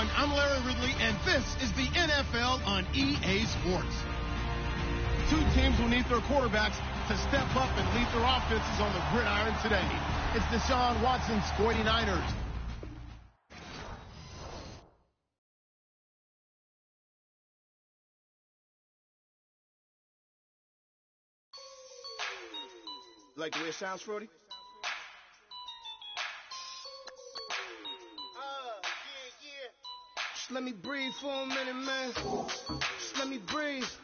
everyone. I'm Larry Ridley, and this is the NFL on EA Sports. Two teams will need their quarterbacks to step up and lead their offenses on the gridiron today. It's Deshaun Watson's 49ers. Like the way it sounds, Frody? Just let me breathe for a minute, man. Just let me breathe. Just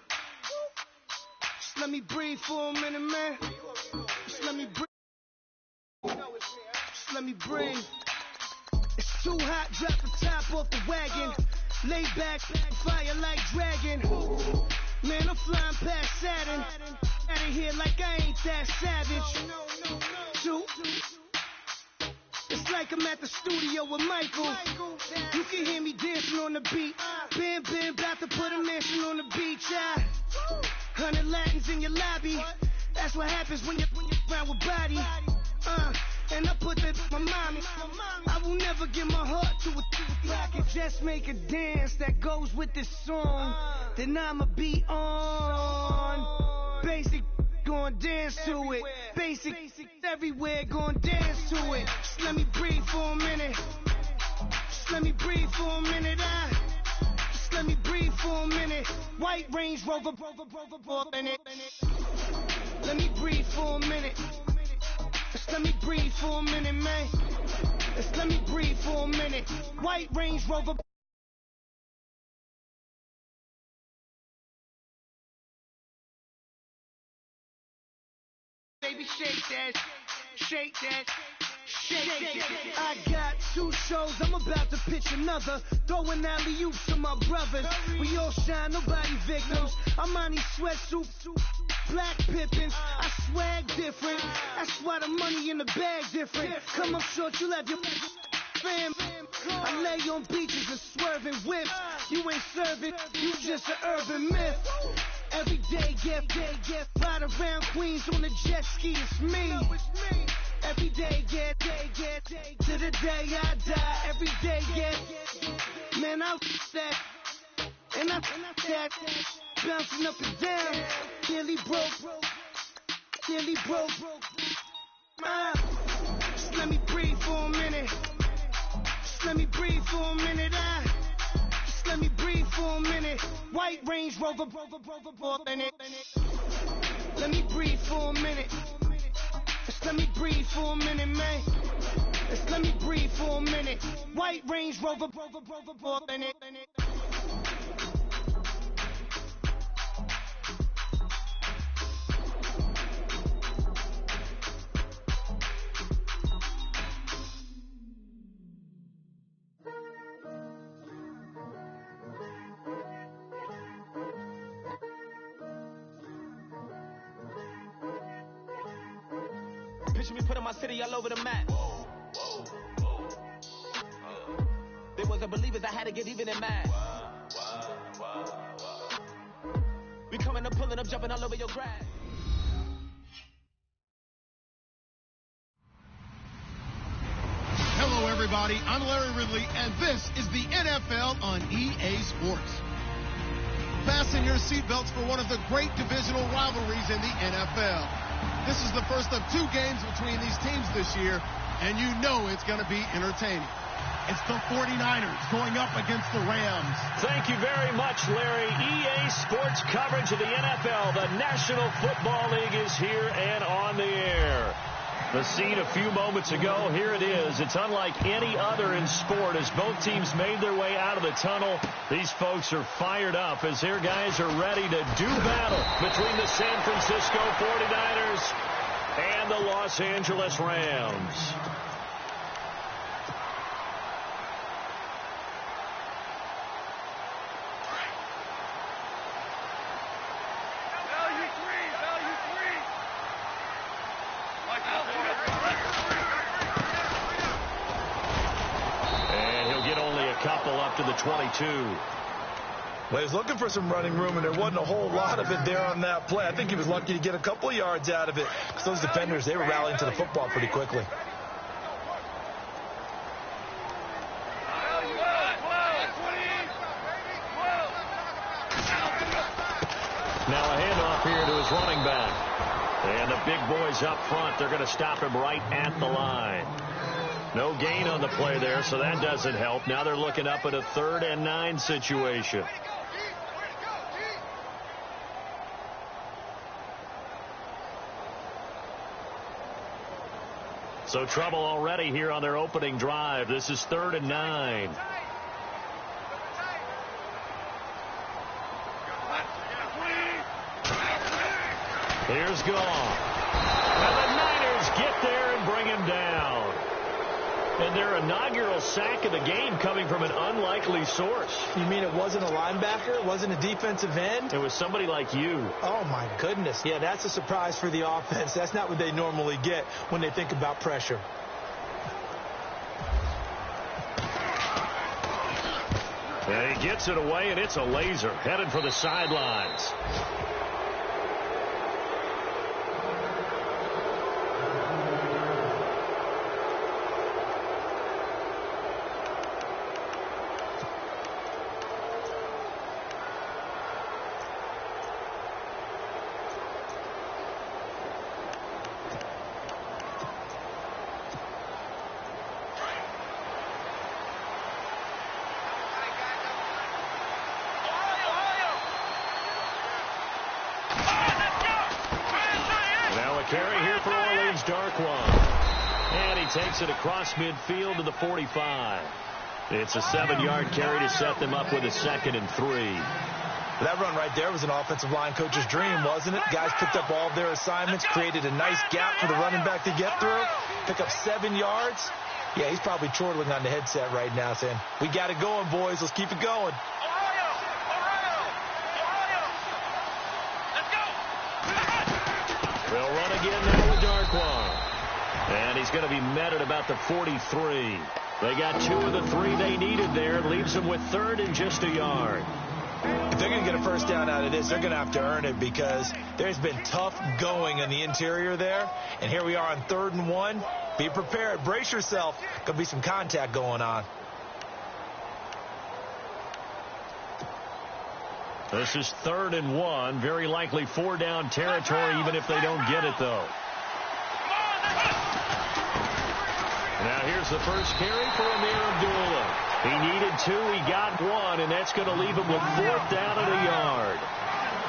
let me breathe for a minute, man. Just let me breathe. Just let me breathe. It's too hot, drop the top off the wagon. Lay back, fire like dragon. Man, I'm flying past Saturn. Out of here like I ain't that savage. Two. It's like I'm at the studio with Michael. You can hear me dancing on the beat. Bam, about to put a mansion on the beach. 100 Latins in your lobby. That's what happens when you're around with body. And I put that my mommy. I will never give my heart to it. If I could just make a dance that goes with this song, then I'ma be on. Basic, gon' dance to it. Basic, everywhere, gon' dance to it. Just let me breathe for a minute. Just let me breathe for a minute. Just let me breathe for a minute. White Range Rover, in it. Let me breathe for a minute. Just let me breathe for a minute, man. Just let me breathe for a minute. White Range Rover. Baby, shake that, shake that, shake that. I got 2 shows, I'm about to pitch another. Throwing alley-oops to my brothers. We all shine, nobody victims. I'm on these sweatsuits, black pippins. I swag different. That's why the money in the bag different. Come up short, you have your fam. I lay on beaches and swerving whips. You ain't serving, you just an urban myth. Every day, get ride around Queens on a jet ski, it's me. Every day, get to the day I die. Every day, get, man, I that, and I that, bouncing up and down, nearly broke. Just let me breathe for a minute. Just let me breathe for a minute. Just let me breathe for a minute. White Range Rover, in it. Let me breathe for a minute. Just let me breathe for a minute, man. Just let me breathe for a minute. White Range Rover, in it. Picture me putting my city all over the map. They wasn't believers, I had to get even in math. We coming up, pulling up, jumping all over your grass. Hello, everybody. I'm Larry Ridley, and this is the NFL on EA Sports. Fasten your seatbelts for one of the great divisional rivalries in the NFL. This is the first of 2 games between these teams this year, and you know it's going to be entertaining. It's the 49ers going up against the Rams. Thank you very much, Larry. EA Sports coverage of the NFL. The National Football League is here and on the air. The scene a few moments ago, here it is. It's unlike any other in sport as both teams made their way out of the tunnel. These folks are fired up as their guys are ready to do battle between the San Francisco 49ers and the Los Angeles Rams. Up to the 22. Well, he's looking for some running room, and there wasn't a whole lot of it there on that play. I think he was lucky to get a couple of yards out of it because those defenders, they were rallying to the football pretty quickly. running back. And the big boys up front, they're going to stop him right at the line. No gain on the play there, so that doesn't help. Now they're looking up at a 3rd and 9 situation. So trouble already here on their opening drive. This is 3rd and 9. Here's Goff. And the Niners get there and bring him down. And their inaugural sack of the game coming from an unlikely source. You mean it wasn't a linebacker? It wasn't a defensive end? It was somebody like you. Oh, my goodness. Yeah, that's a surprise for the offense. That's not what they normally get when they think about pressure. And he gets it away, and it's a laser headed for the sidelines. Carry here for Orleans, Darkwan. And he takes it across midfield to the 45. It's a 7-yard carry to set them up with a 2nd and 3. That run right there was an offensive line coach's dream, wasn't it? Guys picked up all of their assignments, created a nice gap for the running back to get through, pick up 7 yards. Yeah, he's probably chortling on the headset right now saying, we got it going, boys. Let's keep it going. They'll run again now with Darkwan. And he's going to be met at about the 43. They got 2 of the 3 they needed there. Leaves them with 3rd and just a yard. If they're going to get a first down out of this, they're going to have to earn it because there's been tough going in the interior there. And here we are on 3rd and 1. Be prepared. Brace yourself. Going to be some contact going on. This is 3rd and 1. Very likely 4-down territory, even if they don't get it, though. Now here's the first carry for Amir Abdullah. He needed 2. He got 1, and that's going to leave him with 4th down and a yard.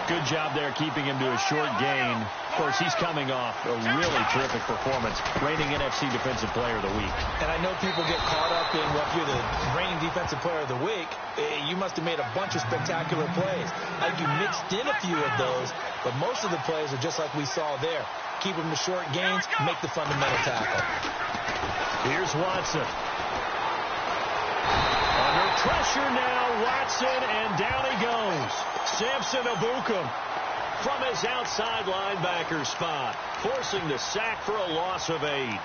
Good job there keeping him to a short gain. Of course, he's coming off a really terrific performance, reigning NFC Defensive Player of the Week. And I know people get caught up in, well, if you're the reigning Defensive Player of the Week, you must have made a bunch of spectacular plays. Like you mixed in a few of those, but most of the plays are just like we saw there. Keep them to short gains, make the fundamental tackle. Here's Watson. Under pressure now, Watson, and down he goes. Samson Abukum from his outside linebacker spot, forcing the sack for a loss of 8.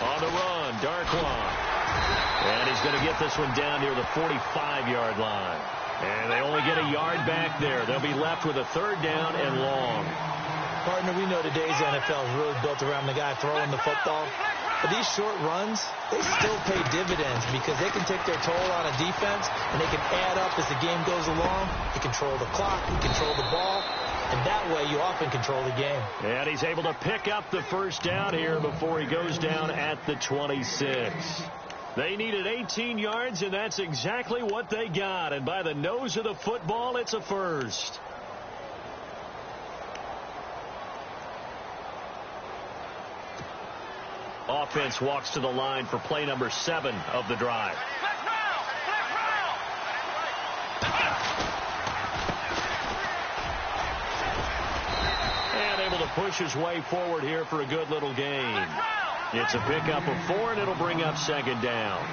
On the run, Darkwan. And he's going to get this one down near the 45-yard line. And they only get a yard back there. They'll be left with a 3rd down and long. Partner, we know today's NFL is really built around the guy throwing the football. But these short runs, they still pay dividends because they can take their toll on a defense, and they can add up as the game goes along. You control the clock, you control the ball, and that way you often control the game. And he's able to pick up the first down here before he goes down at the 26. They needed 18 yards, and that's exactly what they got. And by the nose of the football, it's a first. Offense walks to the line for play number 7 of the drive. And able to push his way forward here for a good little gain. It's a pickup of 4, and it'll bring up 2nd down.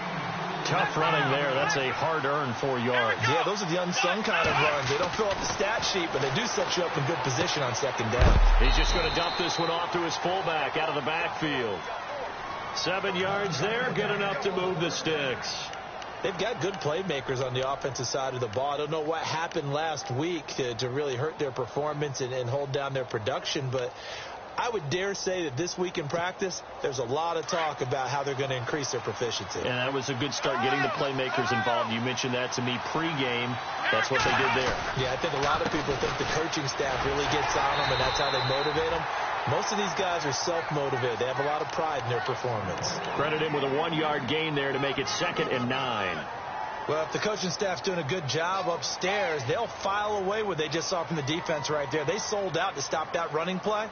Tough running there. That's a hard-earned 4 yards. Yeah, those are the unsung kind of runs. They don't fill up the stat sheet, but they do set you up in good position on 2nd down. He's just going to dump this one off to his fullback out of the backfield. 7 yards there, good enough to move the sticks. They've got good playmakers on the offensive side of the ball. I don't know what happened last week to really hurt their performance and hold down their production, but I would dare say that this week in practice, there's a lot of talk about how they're going to increase their proficiency. And that was a good start, getting the playmakers involved. You mentioned that to me pregame. That's what they did there. Yeah, I think a lot of people think the coaching staff really gets on them, and that's how they motivate them. Most of these guys are self-motivated. They have a lot of pride in their performance. Credit him with a 1-yard gain there to make it 2nd and 9. Well, if the coaching staff's doing a good job upstairs, they'll file away what they just saw from the defense right there. They sold out to stop that running play.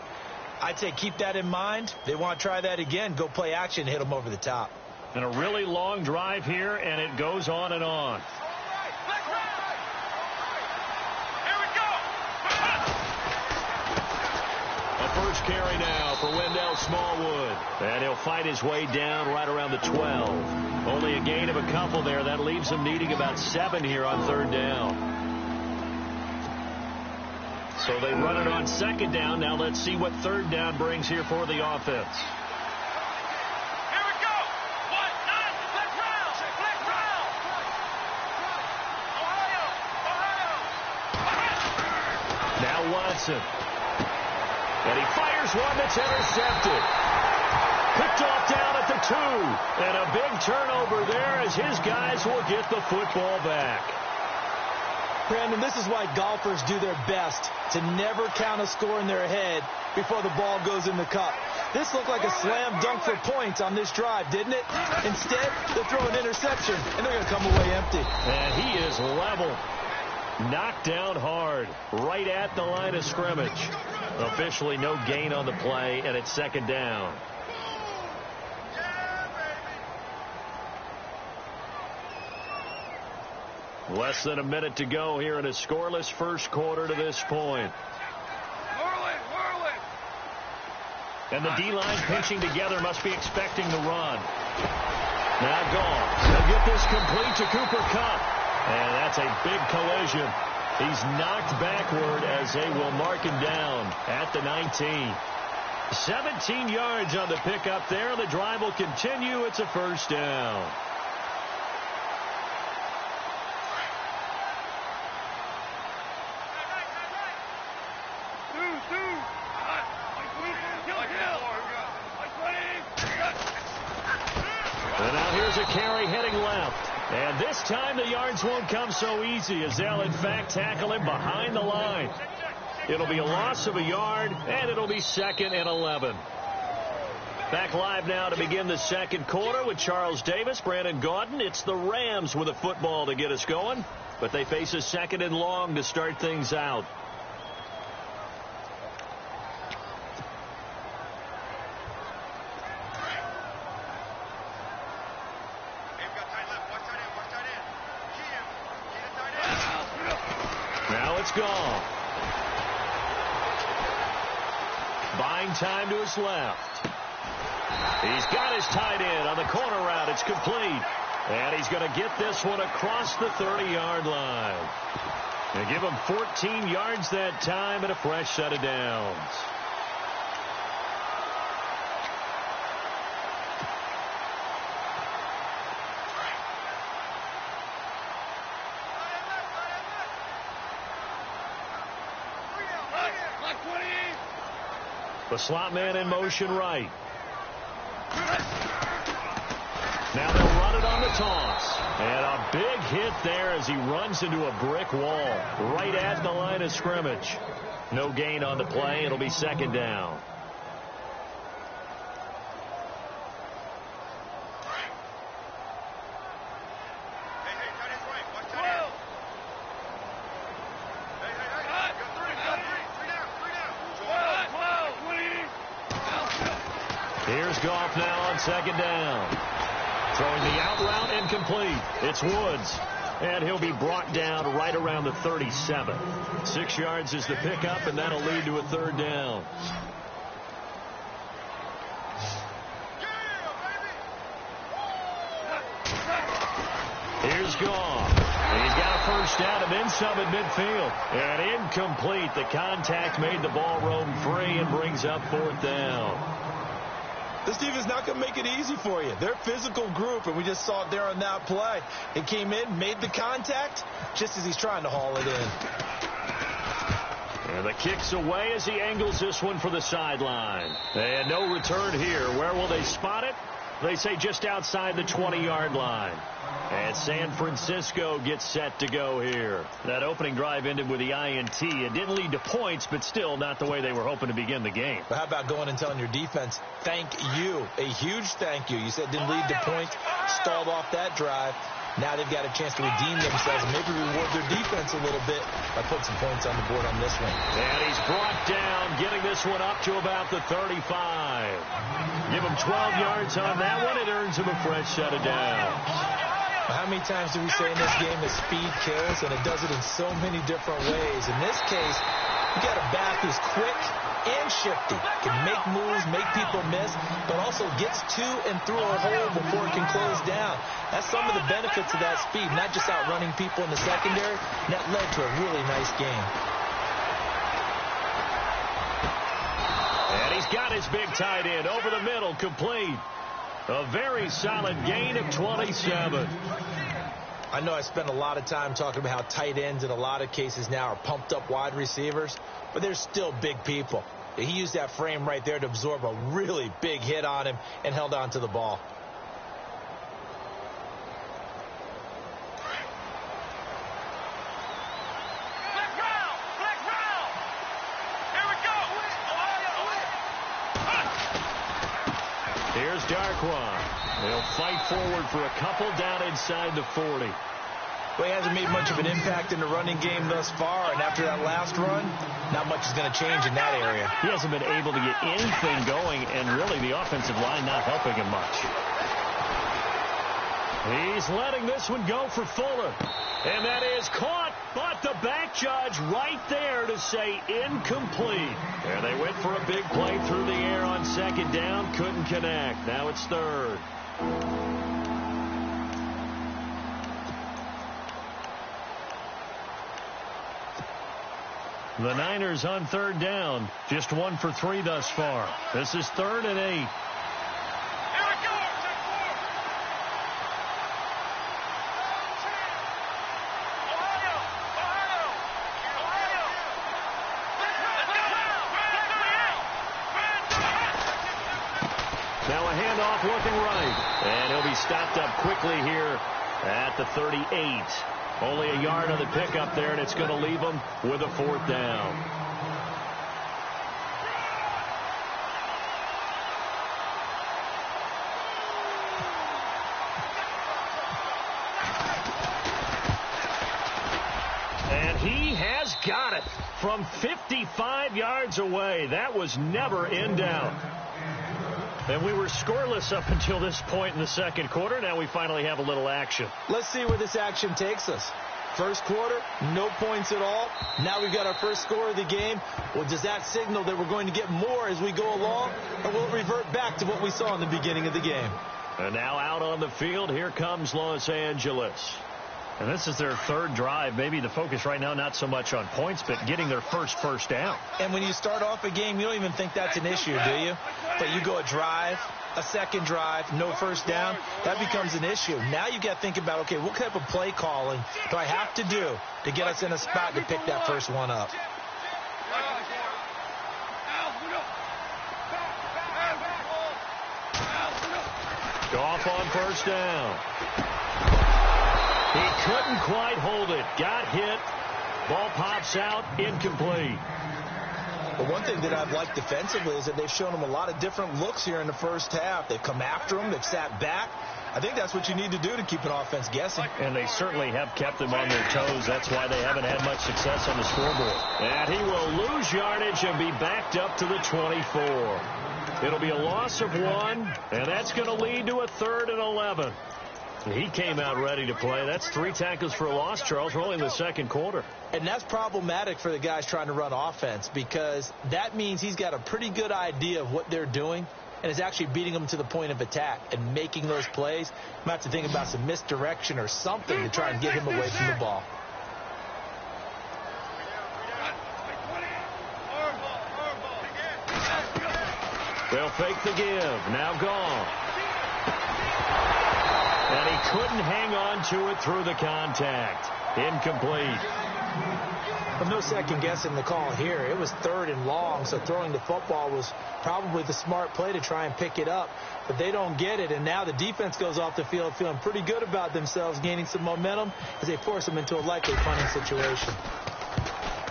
I'd say keep that in mind. They want to try that again. Go play action, hit them over the top. And a really long drive here, and it goes on and on. First carry now for Wendell Smallwood. And he'll fight his way down right around the 12. Only a gain of a couple there. That leaves him needing about 7 here on 3rd down. So they run it on 2nd down. Now let's see what 3rd down brings here for the offense. Here we go. 1-9. Black round. Black round. Ohio. Now Watson. And he fires one that's intercepted. Picked off down at the 2. And a big turnover there as his guys will get the football back. Brandon, this is why golfers do their best to never count a score in their head before the ball goes in the cup. This looked like a slam dunk for points on this drive, didn't it? Instead, they throw an interception, and they're going to come away empty. And he is level. Knocked down hard, right at the line of scrimmage. Officially no gain on the play, and it's 2nd down. Less than a minute to go here in a scoreless first quarter to this point. And the D-line pinching together, must be expecting the run. Now Goff. They'll get this complete to Cooper Kupp. And that's a big collision. He's knocked backward as they will mark him down at the 19. 17 yards on the pickup there. The drive will continue. It's a 1st down. And now here's a carry heading left. And this time the yards won't come so easy as they'll, in fact, tackle him behind the line. It'll be a loss of a yard, and it'll be 2nd and 11. Back live now to begin the 2nd quarter with Charles Davis, Brandon Gaudin. It's the Rams with a football to get us going, but they face a 2nd and long to start things out. Gone. Buying time to his left. He's got his tight end on the corner route. It's complete. And he's going to get this one across the 30-yard line. They give him 14 yards that time and a fresh set of downs. The slot man in motion right. Now they'll run it on the toss. And a big hit there as he runs into a brick wall right at the line of scrimmage. No gain on the play. It'll be 2nd down. Here's Goff now on 2nd down. Throwing the out route incomplete. It's Woods. And he'll be brought down right around the 37. 6 yards is the pickup, and that'll lead to a 3rd down. Here's Goff. And he's got a 1st down and then some at midfield. And incomplete. The contact made the ball roam free and brings up 4th down. This defense is not going to make it easy for you. They're a physical group, and we just saw it there on that play. It came in, made the contact, just as he's trying to haul it in. And the kick's away as he angles this one for the sideline. And no return here. Where will they spot it? They say just outside the 20-yard line. And San Francisco gets set to go here. That opening drive ended with the INT. It didn't lead to points, but still not the way they were hoping to begin the game. But how about going and telling your defense, thank you, a huge thank you. You said it didn't lead to points, stalled off that drive. Now they've got a chance to redeem themselves and maybe reward their defense a little bit by putting some points on the board on this one. And he's brought down, getting this one up to about the 35. Give him 12 yards on that one. It earns him a fresh set of downs. How many times do we say in this game that speed kills, and it does it in so many different ways. In this case, you got a back who's quick and shifty, can make moves, make people miss, but also gets to and through a hole before it can close down. That's some of the benefits of that speed, not just outrunning people in the secondary. That led to a really nice game. And he's got his big tight end over the middle, complete. A very solid gain of 27. I know I spent a lot of time talking about how tight ends in a lot of cases now are pumped up wide receivers, but they're still big people. He used that frame right there to absorb a really big hit on him and held on to the ball. Here's Darkwa. They'll fight forward for a couple down inside the 40. Well, he hasn't made much of an impact in the running game thus far, and after that last run, not much is going to change in that area. He hasn't been able to get anything going, and really the offensive line not helping him much. He's letting this one go for Fuller. And that is caught, but the back judge right there to say incomplete. And they went for a big play through the air on second down, couldn't connect. Now it's third. The Niners on third down, just 1 for 3 thus far. This is 3rd and 8. Now a handoff looking right. And he'll be stopped up quickly here at the 38. Only a yard on the pickup there, and it's going to leave him with a 4th down. And he has got it from 55 yards away. That was never in doubt. And we were scoreless up until this point in the second quarter. Now we finally have a little action. Let's see where this action takes us. First quarter, no points at all. Now we've got our first score of the game. Well, does that signal that we're going to get more as we go along? Or will it revert back to what we saw in the beginning of the game? And now out on the field, here comes Los Angeles. And this is their 3rd drive. Maybe the focus right now not so much on points, but getting their first down. And when you start off a game, you don't even think that's an issue, do you? But you go a drive, a second drive, no first down, that becomes an issue. Now you got to think about, okay, what type of play calling do I have to do to get us in a spot to pick that first one up? Goff on first down. He couldn't quite hold it. Got hit. Ball pops out. Incomplete. But one thing that I've liked defensively is that they've shown him a lot of different looks here in the first half. They've come after him. They've sat back. I think that's what you need to do to keep an offense guessing. And they certainly have kept them on their toes. That's why they haven't had much success on the scoreboard. And he will lose yardage and be backed up to the 24. It'll be a loss of 1, and that's going to lead to a 3rd and 11. He came out ready to play. That's 3 tackles for a loss, Charles. We're only in the second quarter. And that's problematic for the guys trying to run offense because that means he's got a pretty good idea of what they're doing and is actually beating them to the point of attack and making those plays. You might have to think about some misdirection or something to try and get him away from the ball. They'll fake the give. Now gone. And he couldn't hang on to it through the contact. Incomplete. Well, no second guessing the call here. It was 3rd and long, so throwing the football was probably the smart play to try and pick it up. But they don't get it, and now the defense goes off the field feeling pretty good about themselves, gaining some momentum as they force them into a likely punting situation.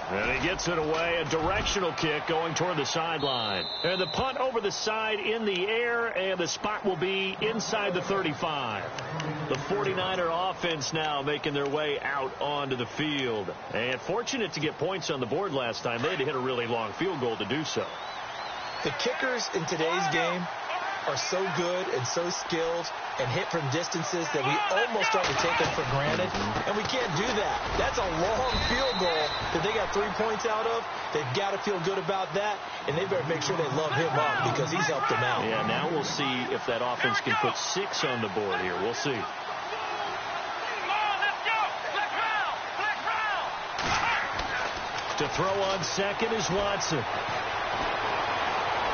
And he gets it away, a directional kick going toward the sideline. And the punt over the side in the air, and the spot will be inside the 35. The 49er offense now making their way out onto the field. And fortunate to get points on the board last time. They had to hit a really long field goal to do so. The kickers in today's game are so good and so skilled and hit from distances that we almost start to take them for granted, and we can't do that. That's a long field goal that they got 3 points out of. They've got to feel good about that, and they better make sure they love him up because he's helped them out. Yeah, now we'll see if that offense can put 6 on the board here. We'll see. To throw on second is Watson.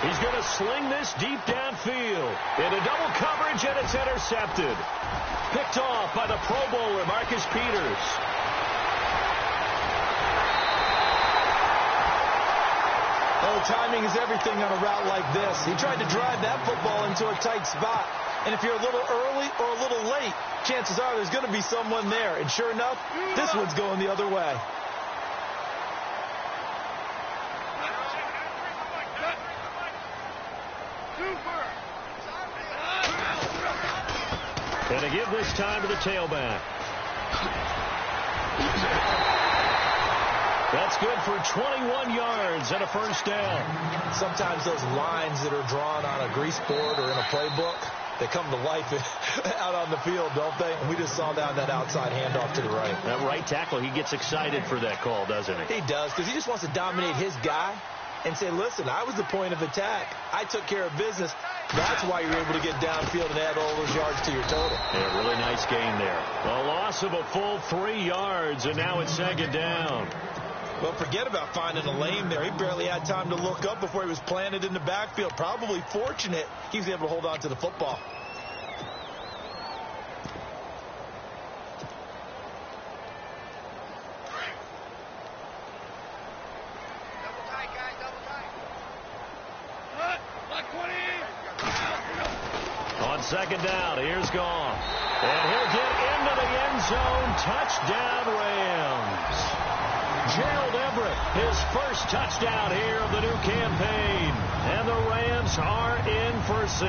He's going to sling this deep downfield into double coverage, and it's intercepted. Picked off by the Pro Bowler, Marcus Peters. Oh, timing is everything on a route like this. He tried to drive that football into a tight spot. And if you're a little early or a little late, chances are there's going to be someone there. And sure enough, this one's going the other way. And to give this time to the tailback. That's good for 21 yards and a first down. Sometimes those lines that are drawn on a grease board or in a playbook, they come to life out on the field, don't they? And we just saw that outside handoff to the right. That right tackle, he gets excited for that call, doesn't he? He does, because he just wants to dominate his guy and say, listen, I was the point of attack. I took care of business. That's why you're able to get downfield and add all those yards to your total. Yeah, really nice gain there. A loss of a full 3 yards, and now it's second down. Well, forget about finding a lane there. He barely had time to look up before he was planted in the backfield. Probably fortunate he was able to hold on to the football. Second down, here's Goff. And he'll get into the end zone. Touchdown, Rams. Gerald Everett, his first touchdown here of the new campaign. And the Rams are in for 6.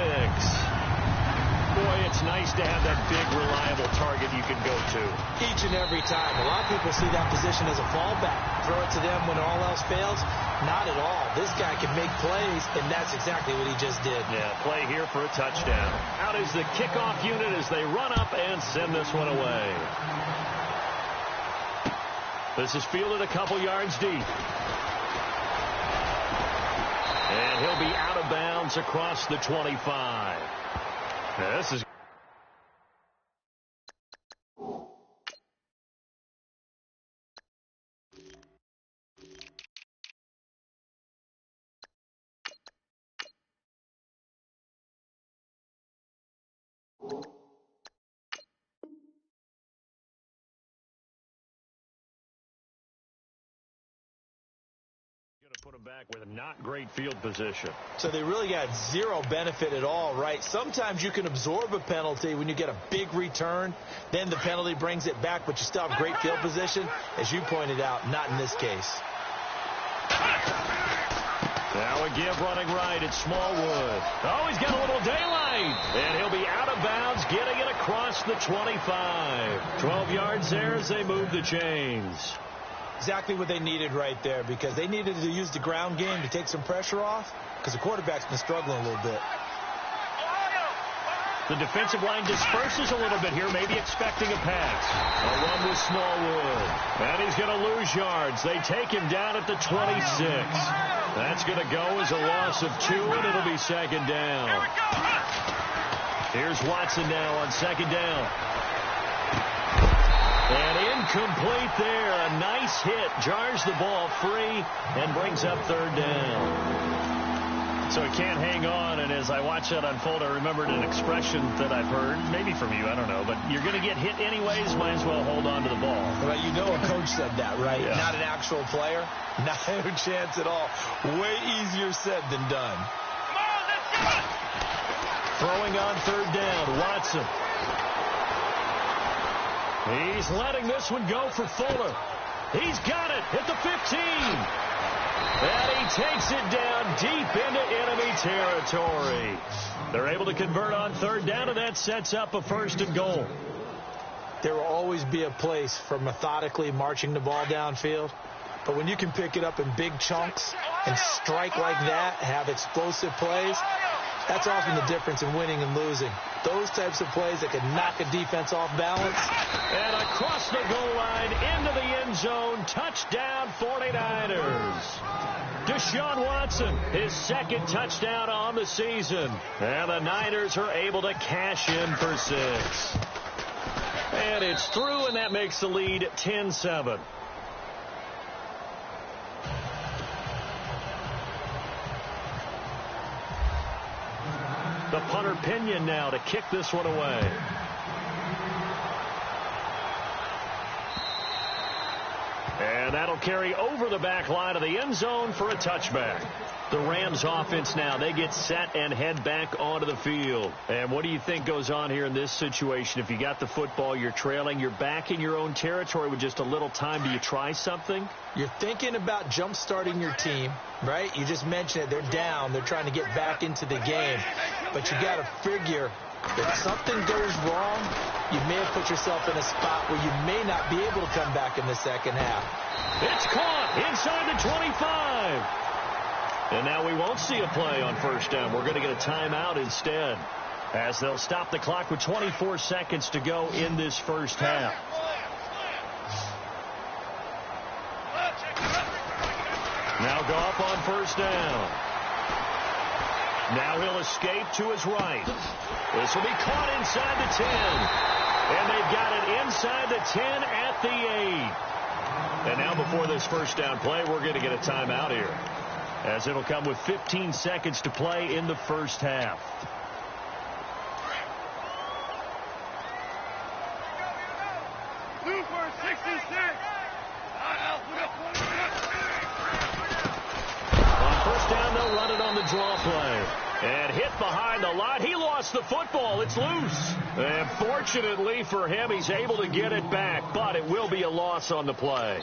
Boy, it's nice to have that big, reliable target you can go to. Each and every time. A lot of people see that position as a fallback. Throw it to them when all else fails. Not at all. This guy can make plays, and that's exactly what he just did. Yeah, play here for a touchdown. Out is the kickoff unit as they run up and send this one away. This is fielded a couple yards deep. And he'll be out of bounds across the 25. Now, this is put them back with a not great field position. So they really got zero benefit at all, right? Sometimes you can absorb a penalty when you get a big return. Then the penalty brings it back, but you still have great field position. As you pointed out, not in this case. Now a give running right. It's Smallwood. Oh, he's got a little daylight. And he'll be out of bounds, getting it across the 25. 12 yards there as they move the chains. Exactly what they needed right there, because they needed to use the ground game to take some pressure off, because the quarterback's been struggling a little bit. The defensive line disperses a little bit here, maybe expecting a pass. A run with Smallwood. And he's going to lose yards. They take him down at the 26. That's going to go as a loss of 2, and it'll be second down. Here's Watson now on second down. And incomplete there. A nice hit. Jars the ball free and brings up third down. So he can't hang on, and as I watch that unfold, I remembered an expression that I've heard, maybe from you, I don't know, but you're going to get hit anyways, might as well hold on to the ball. Well, you know a coach said that, right? Yeah. Not an actual player. Not a chance at all. Way easier said than done. Throwing on third down, Watson. He's letting this one go for Fuller. He's got it at the 15. And he takes it down deep into enemy territory. They're able to convert on third down, and that sets up a 1st and goal. There will always be a place for methodically marching the ball downfield. But when you can pick it up in big chunks and strike like that, have explosive plays, that's often the difference in winning and losing. Those types of plays that can knock a defense off balance. And across the goal line, into the end zone, touchdown 49ers. Deshaun Watson, his 2nd touchdown on the season. And the Niners are able to cash in for 6. And it's through, and that makes the lead 10-7. The punter Pinion now to kick this one away. And that'll carry over the back line of the end zone for a touchback. The Rams offense now, they get set and head back onto the field. And what do you think goes on here in this situation? If you got the football, you're trailing, you're back in your own territory with just a little time. Do you try something? You're thinking about jump-starting your team, right? You just mentioned it. They're down. They're trying to get back into the game. But you got to figure if something goes wrong, you may have put yourself in a spot where you may not be able to come back in the second half. It's caught inside the 25. And now we won't see a play on 1st down. We're going to get a timeout instead, as they'll stop the clock with 24 seconds to go in this 1st half. Now go up on 1st down. Now he'll escape to his right. This will be caught inside the 10. And they've got it inside the 10 at the 8. And now before this 1st down play, we're going to get a timeout here, as it'll come with 15 seconds to play in the 1st half. On 1st down, they'll run it on the draw play. And hit behind the line. He lost the football. It's loose. And fortunately for him, he's able to get it back. But it will be a loss on the play.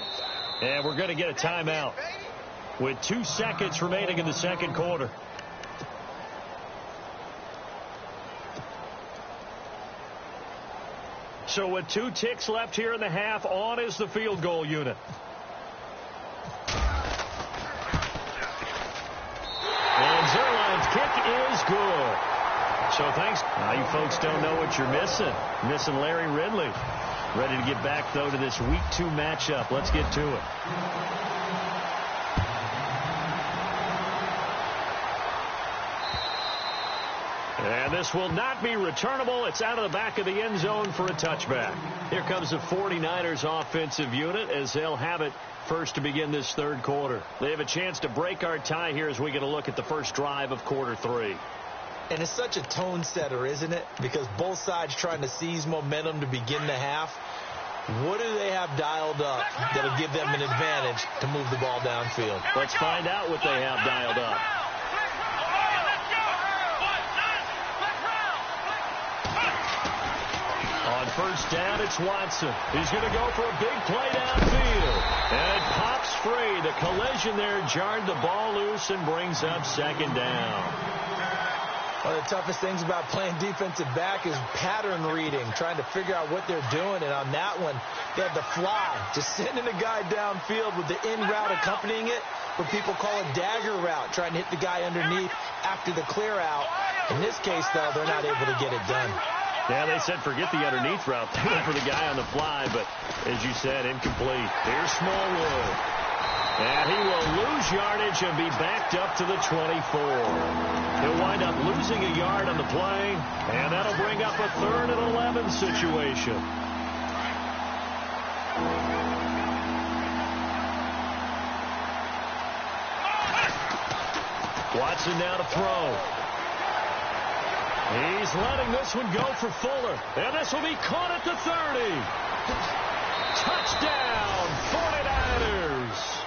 And we're going to get a timeout with 2 seconds remaining in the 2nd quarter. So with 2 ticks left here in the half, on is the field goal unit. And Zerline's kick is good. So thanks. Now you folks don't know what you're missing. Missing Larry Ridley. Ready to get back, though, to this Week 2 matchup. Let's get to it. And this will not be returnable. It's out of the back of the end zone for a touchback. Here comes the 49ers offensive unit as they'll have it first to begin this 3rd quarter. They have a chance to break our tie here as we get a look at the first drive of quarter 3. And it's such a tone setter, isn't it? Because both sides trying to seize momentum to begin the half. What do they have dialed up that'll give them an advantage to move the ball downfield? Let's find out what they have dialed up. On 1st down, it's Watson. He's going to go for a big play downfield. And it pops free. The collision there jarred the ball loose and brings up 2nd down. One of the toughest things about playing defensive back is pattern reading, trying to figure out what they're doing. And on that one, they had the fly, just sending a guy downfield with the in route accompanying it, what people call a dagger route, trying to hit the guy underneath after the clear out. In this case, though, they're not able to get it done. Yeah, they said forget the underneath route. They went for the guy on the fly, but as you said, incomplete. Here's Smallwood. And he will lose yardage and be backed up to the 24. He'll wind up losing a yard on the play, and that'll bring up a 3rd and 11 situation. Watson now to throw. He's letting this one go for Fuller. And this will be caught at the 30. Touchdown, 49ers.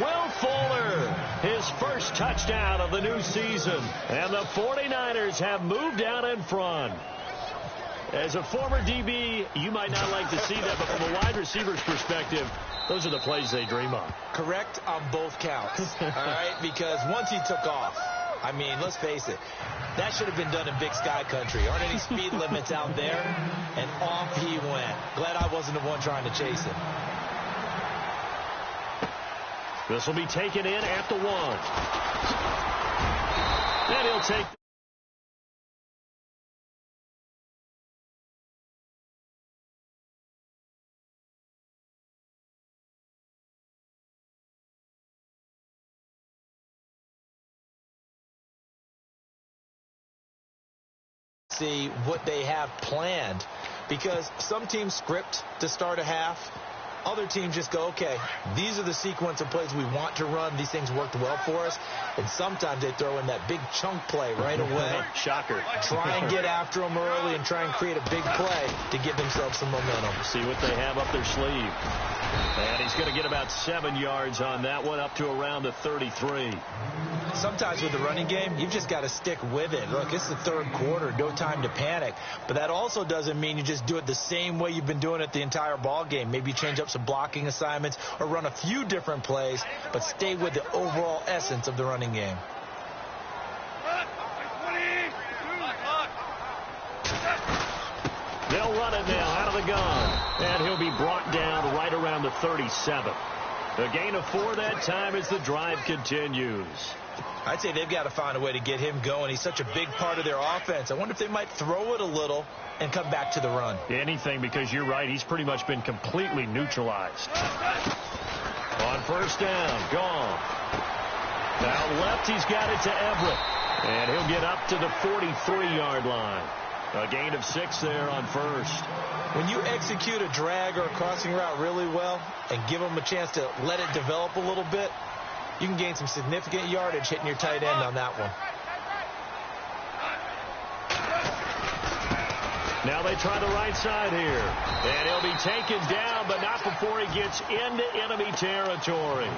Will Fuller, his first touchdown of the new season. And the 49ers have moved out in front. As a former DB, you might not like to see that, but from a wide receiver's perspective, those are the plays they dream of. Correct on both counts, all right? Because once he took off, I mean, let's face it, that should have been done in Big Sky country. Aren't any speed limits out there? And off he went. Glad I wasn't the one trying to chase him. This will be taken in at the 1. And he'll take... See what they have planned, because some teams script to start a half. Other teams just go, okay, these are the sequence of plays we want to run. These things worked well for us. And sometimes they throw in that big chunk play right away. Shocker. Try and get after them early and try and create a big play to give themselves some momentum. See what they have up their sleeve. And he's going to get about 7 yards on that one, up to around the 33. Sometimes with the running game, you've just got to stick with it. Look, it's the third quarter, no time to panic. But that also doesn't mean you just do it the same way you've been doing it the entire ball game. Maybe change up some blocking assignments or run a few different plays, but stay with the overall essence of the running game. They'll run it now out of the gun. And he'll be brought down right around the 37. A gain of 4 that time as the drive continues. I'd say they've got to find a way to get him going. He's such a big part of their offense. I wonder if they might throw it a little and come back to the run. Anything, because you're right. He's pretty much been completely neutralized. On first down, gone. Now left, he's got it to Everett. And he'll get up to the 43-yard line. A gain of 6 there on first. When you execute a drag or a crossing route really well and give them a chance to let it develop a little bit, you can gain some significant yardage hitting your tight end on that one. Now they try the right side here. And he'll be taken down, but not before he gets into enemy territory.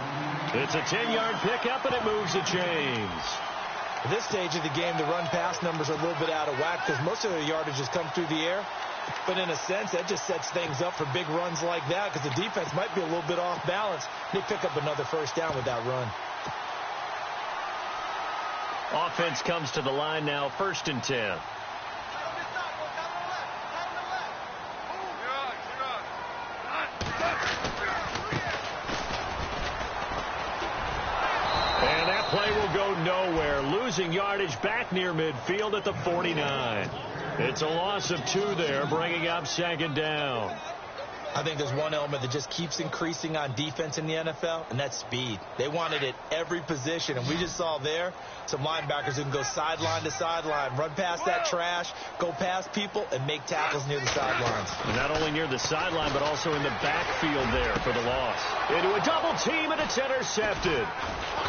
It's a 10-yard pickup, and it moves the chains. At this stage of the game, the run-pass numbers are a little bit out of whack because most of their yardage has come through the air. But in a sense, that just sets things up for big runs like that because the defense might be a little bit off balance. They pick up another first down with that run. Offense comes to the line now, 1st and 10. And that play will go nowhere, losing yardage back near midfield at the 49. It's a loss of 2 there, bringing up 2nd down. I think there's one element that just keeps increasing on defense in the NFL, and that's speed. They want it at every position, and we just saw there some linebackers who can go sideline to sideline, run past that trash, go past people, and make tackles near the sidelines. Not only near the sideline, but also in the backfield there for the loss. Into a double team, and it's intercepted.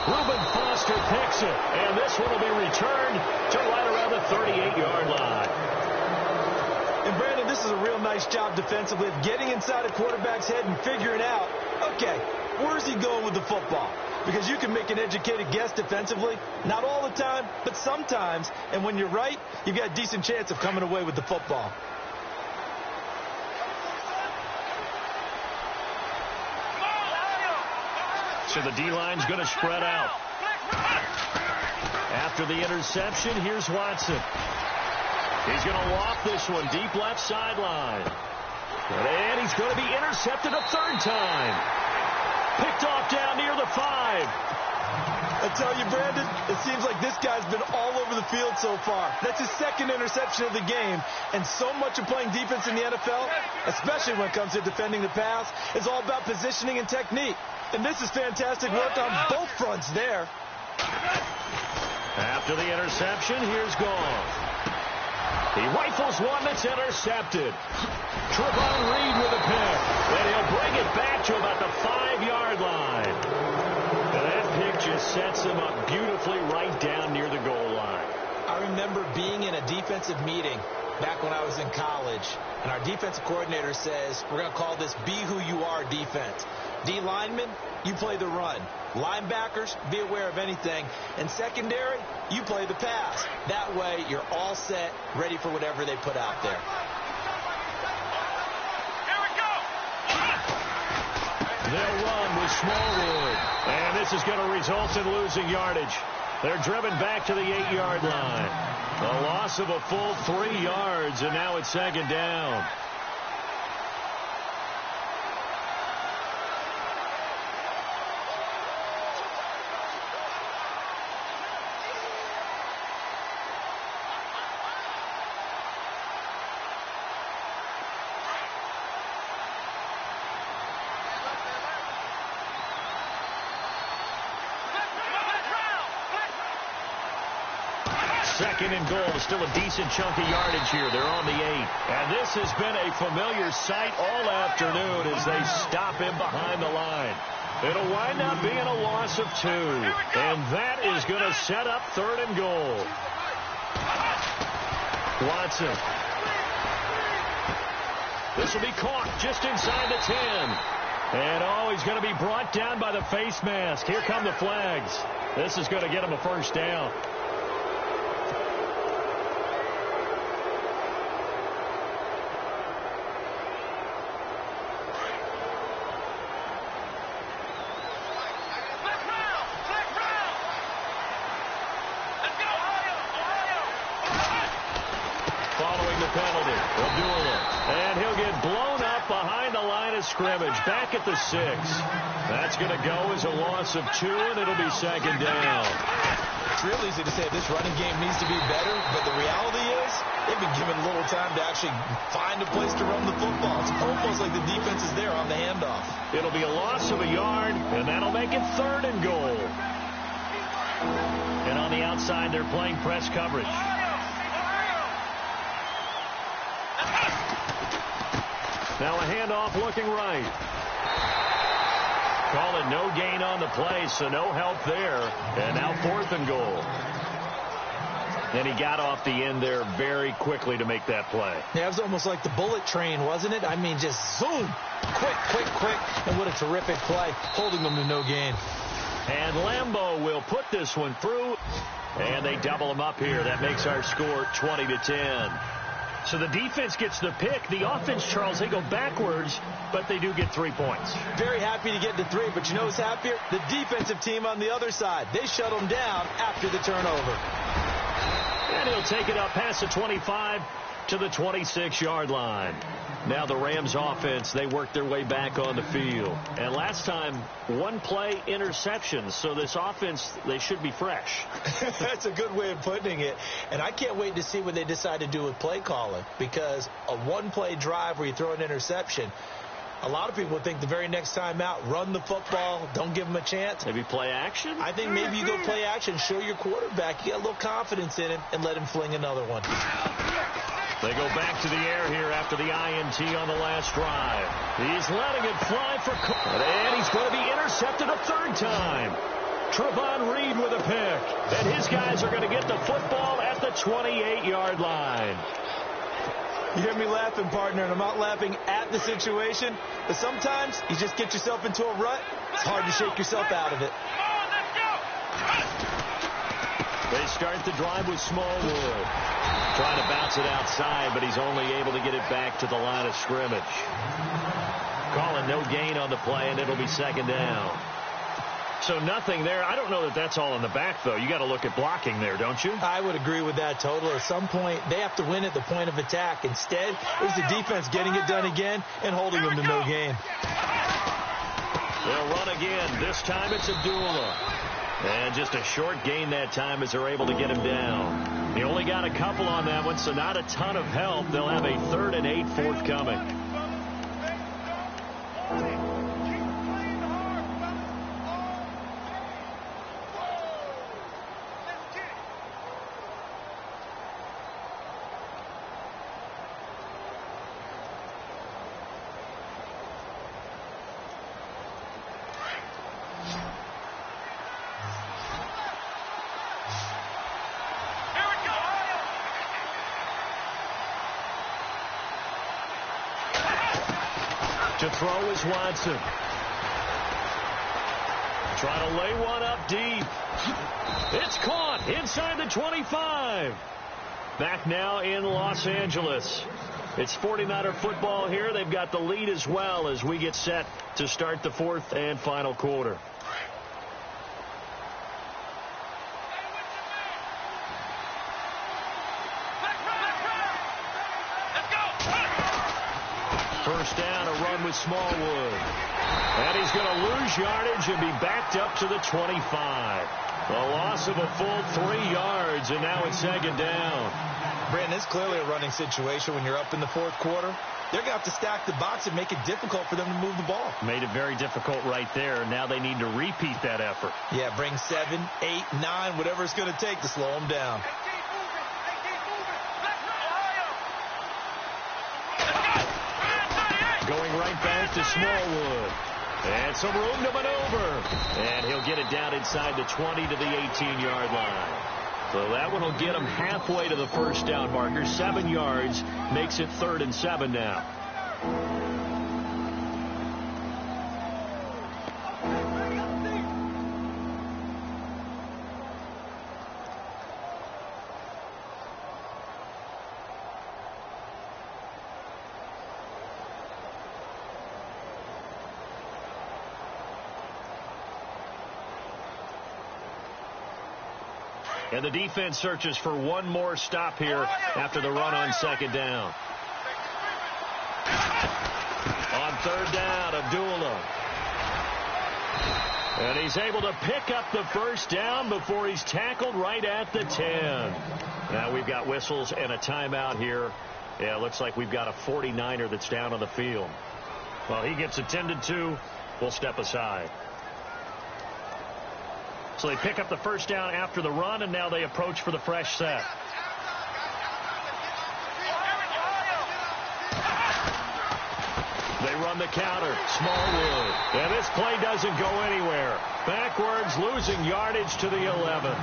Reuben Foster picks it, and this one will be returned to right around the 38-yard line. And, Brandon, this is a real nice job defensively of getting inside a quarterback's head and figuring out, okay, where's he going with the football? Because you can make an educated guess defensively, not all the time, but sometimes. And when you're right, you've got a decent chance of coming away with the football. So the D-line's going to spread out. After the interception, here's Watson. He's going to loft this one deep left sideline. And he's going to be intercepted a 3rd time. Picked off down near the 5. I tell you, Brandon, it seems like this guy's been all over the field so far. That's his 2nd interception of the game. And so much of playing defense in the NFL, especially when it comes to defending the pass, is all about positioning and technique. And this is fantastic work on both fronts there. After the interception, here's Goff. He rifles one that's intercepted. Trevon Reed with a pick. And he'll bring it back to about the 5-yard line. And that pick just just sets him up beautifully right down near the goal line. I remember being in a defensive meeting back when I was in college, and our defensive coordinator says, we're going to call this Be Who You Are defense. D linemen, you play the run. Linebackers, be aware of anything. And secondary, you play the pass. That way, you're all set, ready for whatever they put out there. Here we go. They'll run with Smallwood. And this is going to result in losing yardage. They're driven back to the 8-yard line. A loss of a full 3 yards, and now it's second down. Second and goal. Still a decent chunk of yardage here. They're on the 8. And this has been a familiar sight all afternoon as they stop him behind the line. It'll wind up being a loss of 2. And that is going to set up third and goal. Watson. This will be caught just inside the 10. And he's going to be brought down by the face mask. Here come the flags. This is going to get him a first down. Scrimmage back at the 6. That's going to go as a loss of 2, and it'll be second down. It's real easy to say this running game needs to be better, but the reality is they've been given little time to actually find a place to run the football. It's almost like the defense is there on the handoff. It'll be a loss of a yard, and that'll make it third and goal. And on the outside, they're playing press coverage. Now a handoff looking right. Call it no gain on the play, so no help there. And now fourth and goal. And he got off the end there very quickly to make that play. Yeah, it was almost like the bullet train, wasn't it? I mean, just zoom. Quick. And what a terrific play, holding them to no gain. And Lambeau will put this one through. And they double him up here. That makes our score 20-10. So the defense gets the pick. The offense, Charles, they go backwards, but they do get 3 points. Very happy to get to 3, but you know who's happier? The defensive team on the other side. They shut them down after the turnover. And he'll take it up past the 25 to the 26-yard line. Now the Rams offense, they work their way back on the field. And last time, one play interception. So this offense, they should be fresh. That's a good way of putting it. And I can't wait to see what they decide to do with play calling. Because a one-play drive where you throw an interception, a lot of people think the very next time out, run the football, don't give them a chance. Maybe play action? I think maybe you go play action, show your quarterback, you got a little confidence in him, and let him fling another one. They go back to the air here after the INT on the last drive. He's letting it fly for and he's going to be intercepted a third time. Trevon Reed with a pick. And his guys are going to get the football at the 28-yard line. You hear me laughing, partner, and I'm not laughing at the situation, but sometimes you just get yourself into a rut. It's hard to shake yourself out of it. They start the drive with Smallwood. Trying to bounce it outside, but he's only able to get it back to the line of scrimmage. Calling no gain on the play, and it'll be second down. So nothing there. I don't know that that's all in the back, though. You got to look at blocking there, don't you? I would agree with that totally. At some point, they have to win at the point of attack. Instead, it was the defense getting it done again and holding them to no gain. They'll run again. This time it's Abdullah. And just a short gain that time as they're able to get him down. He only got a couple on that one, so not a ton of help. They'll have a 3rd and 8 forthcoming. To throw is Watson. Trying to lay one up deep. It's caught inside the 25. Back now in Los Angeles. It's 49er football here. They've got the lead as well as we get set to start the fourth and final quarter. First down, a run with Smallwood. And he's going to lose yardage and be backed up to the 25. A loss of a full 3 yards, and now it's second down. Brandon, it's clearly a running situation when you're up in the fourth quarter. They're going to have to stack the box and make it difficult for them to move the ball. Made it very difficult right there. Now they need to repeat that effort. Yeah, bring 7, 8, 9, whatever it's going to take to slow them down. Going right back to Smallwood. And some room to maneuver. And he'll get it down inside the 20 to the 18-yard line. So that one will get him halfway to the first down marker. 7 yards makes it 3rd and 7 now. And the defense searches for one more stop here after the run on second down. On third down, Abdullah. And he's able to pick up the first down before he's tackled right at the 10. Now we've got whistles and a timeout here. Yeah, it looks like we've got a 49er that's down on the field. Well, he gets attended to. We'll step aside. So they pick up the first down after the run, and now they approach for the fresh set. They run the counter. Smallwood. And this play doesn't go anywhere. Backwards, losing yardage to the 11.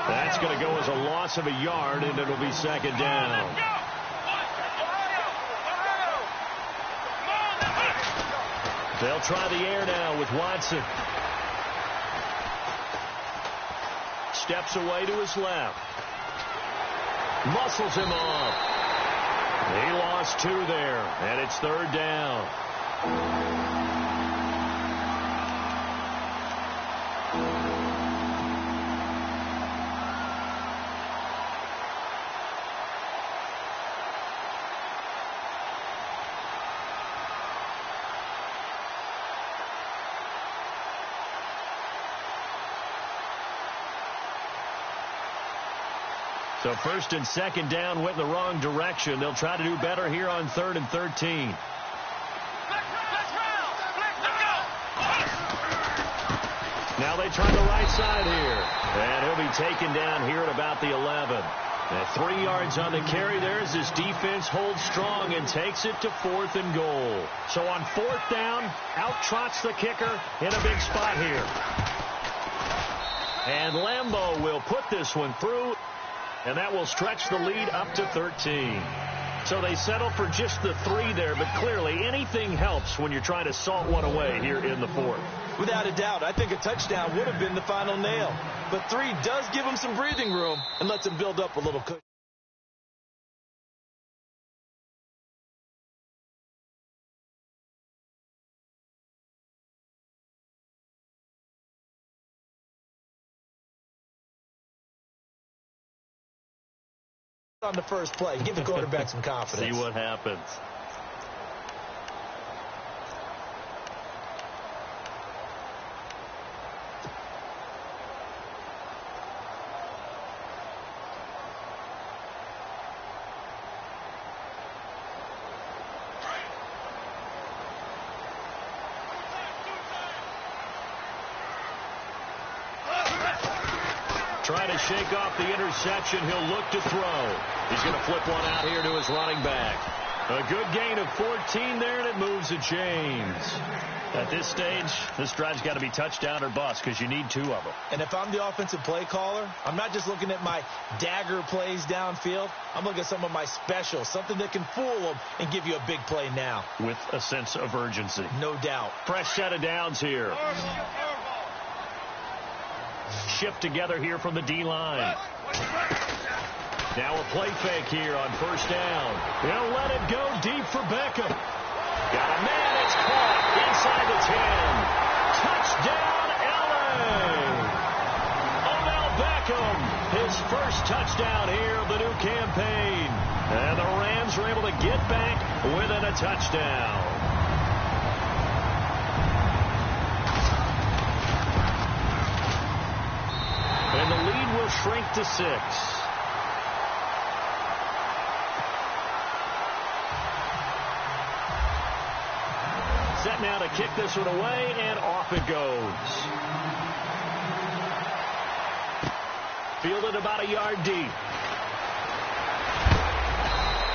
That's going to go as a loss of a yard, and it'll be second down. They'll try the air now with Watson. Steps away to his left. Muscles him off. He lost 2 there, and it's third down. So first and second down went the wrong direction. They'll try to do better here on 3rd and 13. Now they try the right side here. And he'll be taken down here at about the 11. And 3 yards on the carry there as this defense holds strong and takes it to 4th and goal. So on 4th down, out trots the kicker in a big spot here. And Lambeau will put this one through. And that will stretch the lead up to 13. So they settle for just the 3 there, but clearly anything helps when you're trying to salt one away here in the 4th. Without a doubt, I think a touchdown would have been the final nail. But 3 does give them some breathing room and lets them build up a little cushion. On the first play, give the quarterback some confidence. See what happens. Trying to shake off the interception. He'll look to throw. He's going to flip one out here to his running back. A good gain of 14 there, and it moves the chains. At this stage, this drive's got to be touchdown or bust because you need 2 of them. And if I'm the offensive play caller, I'm not just looking at my dagger plays downfield. I'm looking at some of my specials, something that can fool them and give you a big play now. With a sense of urgency. No doubt. Fresh set of downs here. Shift together here from the D-line. Now a play fake here on first down. They'll let it go deep for Beckham. Got a man, it's caught inside the 10. Touchdown, LA! Odell Beckham, his first touchdown here of the new campaign. And the Rams are able to get back within a touchdown. And the lead will shrink to 6. Set now to kick this one away, and off it goes. Fielded about a yard deep.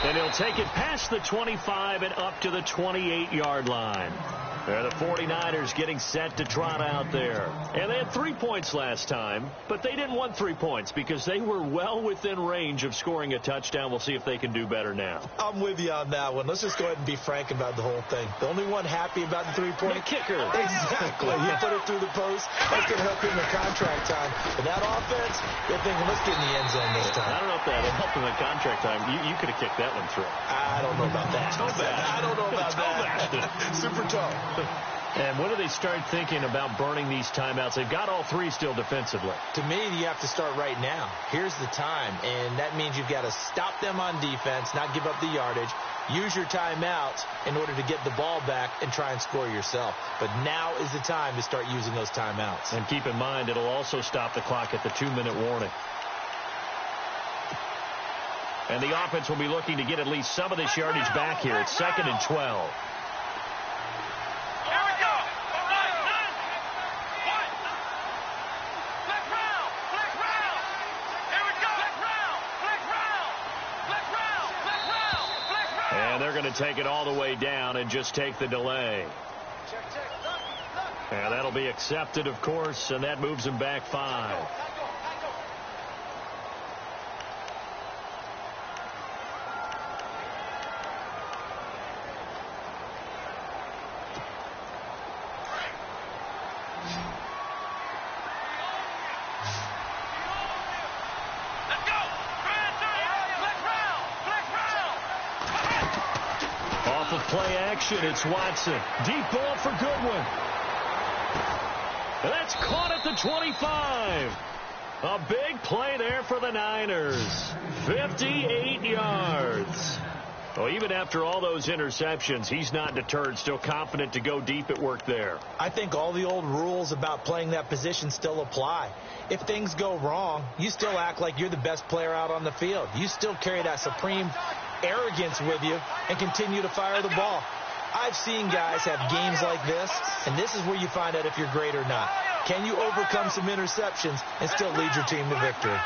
And he'll take it past the 25 and up to the 28-yard line. They're the 49ers getting set to trot out there. And they had 3 points last time, but they didn't want 3 points because they were well within range of scoring a touchdown. We'll see if they can do better now. I'm with you on that one. Let's just go ahead and be frank about the whole thing. The only one happy about the 3-point kicker. Exactly. You put it through the post. That's going to help him in contract time. But that offense, they're thinking, let's get in the end zone this time. I don't know if that helped him in contract time. You could have kicked that one through. I don't know about that. I don't know about that. Super tough. And when do they start thinking about burning these timeouts? They've got all 3 still defensively. To me, you have to start right now. Here's the time, and that means you've got to stop them on defense, not give up the yardage, use your timeouts in order to get the ball back and try and score yourself. But now is the time to start using those timeouts. And keep in mind, it'll also stop the clock at the 2-minute warning. And the offense will be looking to get at least some of this yardage back here. It's 2nd and 12. And they're going to take it all the way down and just take the delay. And that'll be accepted, of course, and that moves them back 5. Play action, it's Watson. Deep ball for Goodwin. And that's caught at the 25. A big play there for the Niners. 58 yards. Well, even after all those interceptions, he's not deterred, still confident to go deep at work there. I think all the old rules about playing that position still apply. If things go wrong, you still act like you're the best player out on the field. You still carry that supreme arrogance with you and continue to fire the ball. I've seen guys have games like this, and this is where you find out if you're great or not. Can you overcome some interceptions and still lead your team to victory?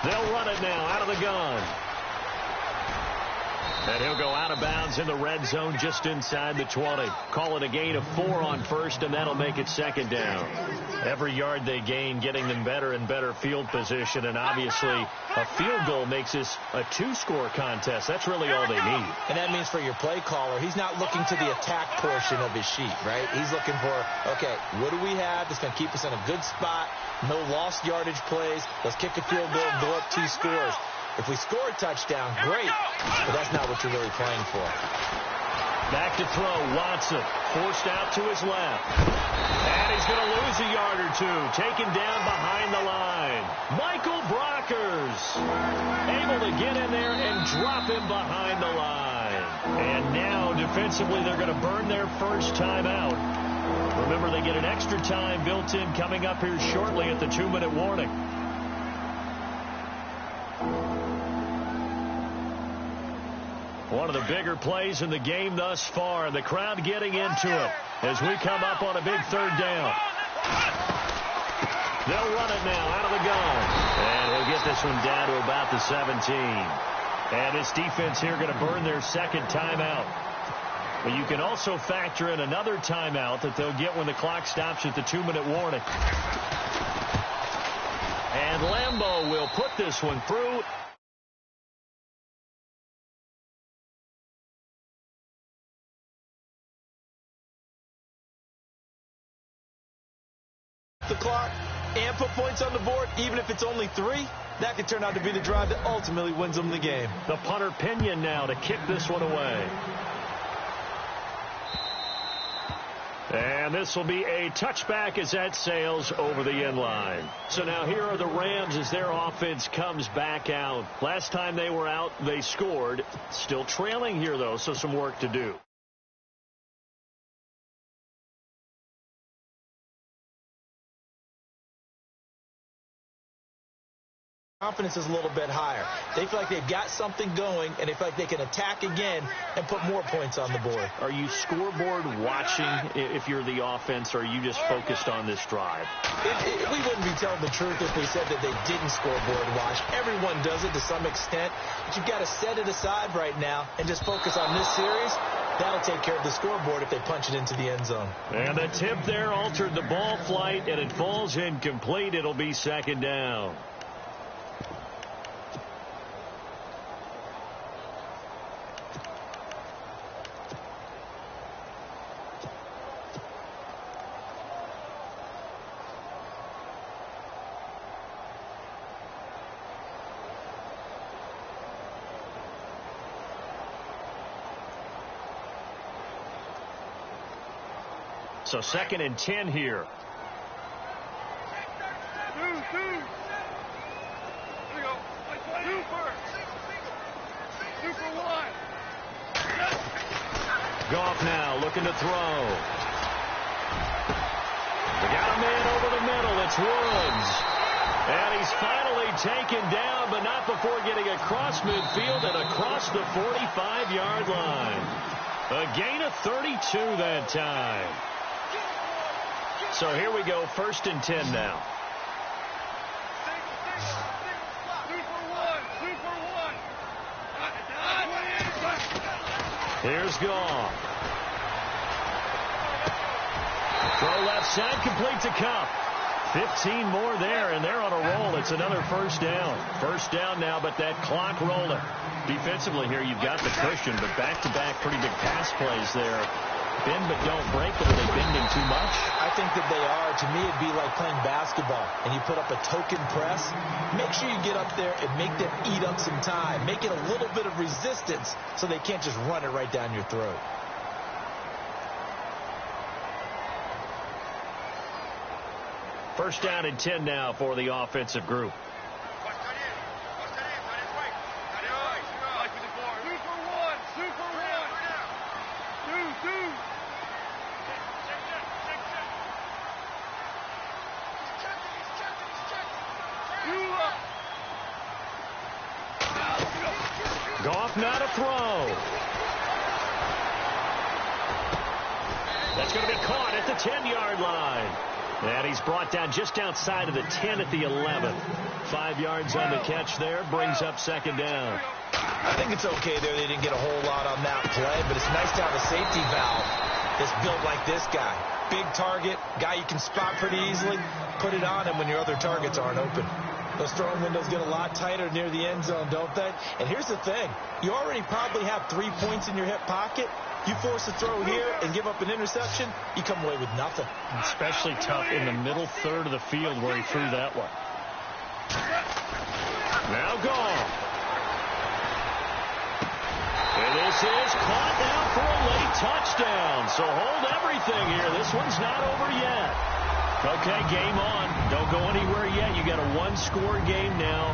They'll run it now out of the gun. And he'll go out of bounds in the red zone just inside the 20. Call it a gain of 4 on first, and that'll make it 2nd down. Every yard they gain, getting them better and better field position, and obviously a field goal makes this a 2-score contest. That's really all they need. And that means for your play caller, he's not looking to the attack portion of his sheet, right? He's looking for, okay, what do we have that's going to keep us in a good spot? No lost yardage plays. Let's kick a field goal and go up 2 scores. If we score a touchdown, great, but that's not what you're really playing for. Back to throw, Watson, forced out to his left. And he's going to lose a yard or 2, taken down behind the line. Michael Brockers able to get in there and drop him behind the line. And now, defensively, they're going to burn their first time out. Remember, they get an extra time built in coming up here shortly at the 2-minute warning. One of the bigger plays in the game thus far. The crowd getting into it as we come up on a big 3rd down. They'll run it now out of the gun. And he'll get this one down to about the 17. And this defense here going to burn their second timeout. But you can also factor in another timeout that they'll get when the clock stops at the 2-minute warning. And Lambeau will put this one through. The clock and put points on the board, even if it's only 3, that could turn out to be the drive that ultimately wins them the game. The punter Pinion now to kick this one away. And this will be a touchback as that sails over the end line. So now here are the Rams as their offense comes back out. Last time they were out, they scored. Still trailing here, though, so some work to do. Confidence is a little bit higher. They feel like they've got something going, and they feel like they can attack again and put more points on the board. Are you scoreboard watching if you're the offense, or are you just focused on this drive? We wouldn't be telling the truth if we said that they didn't scoreboard watch. Everyone does it to some extent, but you've got to set it aside right now and just focus on this series. That'll take care of the scoreboard if they punch it into the end zone. And the tip there altered the ball flight, and it falls incomplete. It'll be second down. So 2nd and 10 here. Goff now looking to throw. We got a man over the middle. It's Woods. And he's finally taken down, but not before getting across midfield and across the 45-yard line. A gain of 32 that time. So here we go, 1st and 10 now. Here's Goff. Throw left side, complete to Cup. 15 more there, and they're on a roll. It's another 1st down. 1st down now, but that clock rolling. Defensively here, you've got the cushion, but back-to-back pretty big pass plays there. Bend but don't break, but are they bending too much? I think that they are. To me, it'd be like playing basketball, and you put up a token press. Make sure you get up there and make them eat up some time. Make it a little bit of resistance so they can't just run it right down your throat. First down and 10 now for the offensive group. Goff now to throw. That's going to be caught at the 10-yard line. And he's brought down just outside of the 10 at the 11. 5 yards on the catch there. Brings up 2nd down. I think it's okay there. They didn't get a whole lot on that play, but it's nice to have a safety valve that's built like this guy. Big target, guy you can spot pretty easily. Put it on him when your other targets aren't open. Those throwing windows get a lot tighter near the end zone, don't they? And here's the thing. You already probably have 3 points in your hip pocket. You force a throw here and give up an interception, you come away with nothing. Especially tough in the middle third of the field where he threw that one. Now Goff. And this is caught now for a late touchdown. So hold everything here. This one's not over yet. Okay, game on. Don't go anywhere yet. You got a 1-score game now.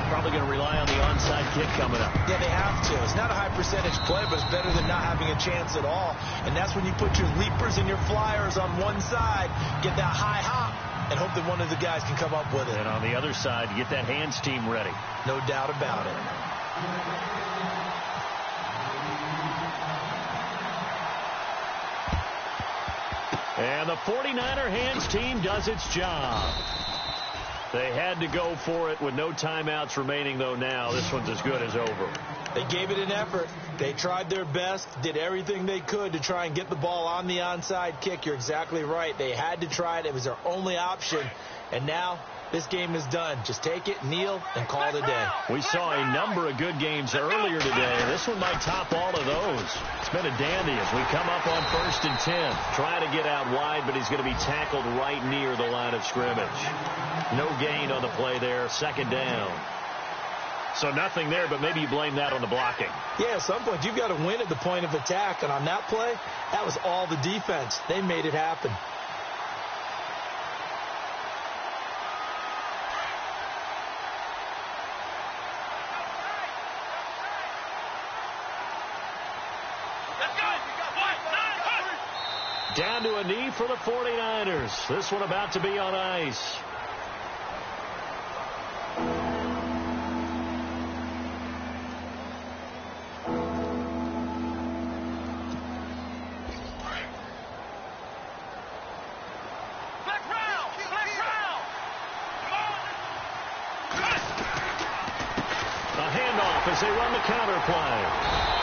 Probably going to rely on the onside kick coming up. Yeah, they have to. It's not a high percentage play, but it's better than not having a chance at all. And that's when you put your leapers and your flyers on one side, get that high hop, and hope that one of the guys can come up with it. And on the other side, get that hands team ready. No doubt about it. And the 49er hands team does its job. They had to go for it with no timeouts remaining, though, now. This one's as good as over. They gave it an effort. They tried their best, did everything they could to try and get the ball on the onside kick. You're exactly right. They had to try it. It was their only option. And now this game is done. Just take it, kneel, and call it a day. We saw a number of good games earlier today. This one might top all of those. It's been a dandy as we come up on 1st and 10. Trying to get out wide, but he's going to be tackled right near the line of scrimmage. No gain on the play there. 2nd down. So nothing there, but maybe you blame that on the blocking. Yeah, at some point you've got to win at the point of attack. And on that play, that was all the defense. They made it happen. Down to a knee for the 49ers. This one about to be on ice. A handoff as they run the counter play.